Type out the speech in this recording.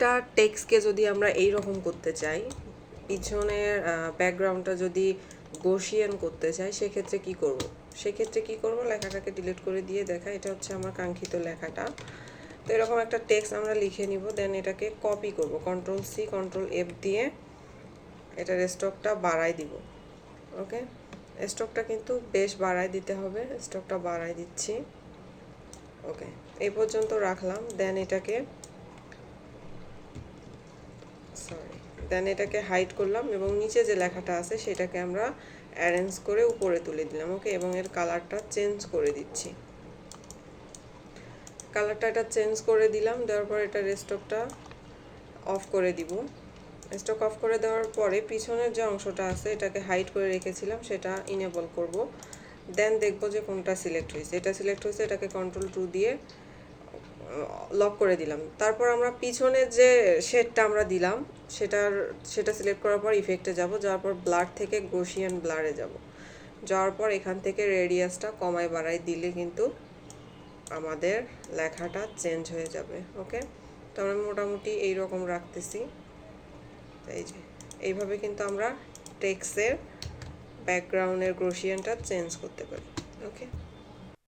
একটা টেক্সটকে যদি আমরা এই রকম করতে চাই, পিছনের ব্যাকগ্রাউন্ডটা যদি গসিয়ান করতে চাই, সেক্ষেত্রে কি করব, লেখাটাকে ডিলিট করে দিয়ে দেখা এটা হচ্ছে আমার কাঙ্ক্ষিত লেখাটা। তো এরকম একটা টেক্সট আমরা লিখে নিব, দেন এটাকে কপি করব, কন্ট্রোল-C কন্ট্রোল-F দিয়ে এটার স্ট্রোকটা বাড়াই দিব। ওকে, স্ট্রোকটা কিন্তু বেশ বাড়াই দিতে হবে, স্ট্রোকটা বাড়াই দিচ্ছি। ওকে, এই পর্যন্ত রাখলাম। দেন এটাকে হাইড করলাম এবং নিচে যে লেখাটা আছে সেটাকে আমরা অ্যারেঞ্জ করে উপরে তুলে দিলাম। ওকে, এবং এর কালারটা চেঞ্জ করে দিচ্ছি। কালারটা চেঞ্জ করে দিলাম, দেওয়ার পর এটা স্ট্রোকটা অফ করে দিব। স্ট্রোক অফ করে দেওয়ার পরে পিছনের যে অংশটা আছে এটাকে হাইড করে রেখেছিলাম, সেটা ইনেবল করব। দেন দেখব যে কোনটা সিলেক্ট হয়েছে। এটা সিলেক্ট হয়েছে, এটাকে কন্ট্রোল-2 দিয়ে লক করে দিলাম। তারপর আমরা পিছনের যে শেডটা আমরা দিলাম সেটা সিলেক্ট করার পর ইফেক্টে যাব, যাওয়ার পর ব্লার থেকে গসিয়ান ব্লারে যাব। যাওয়ার পর এখান থেকে রেডিয়াসটা কমায় বাড়াই দিলে কিন্তু আমাদের লেখাটা চেঞ্জ হয়ে যাবে। ওকে, তো আমরা মোটামুটি এইরকম রাখতেছি। এই যে এইভাবে কিন্তু আমরা টেক্সটের ব্যাকগ্রাউন্ডের গসিয়ানটা চেঞ্জ করতে পারি। ওকে।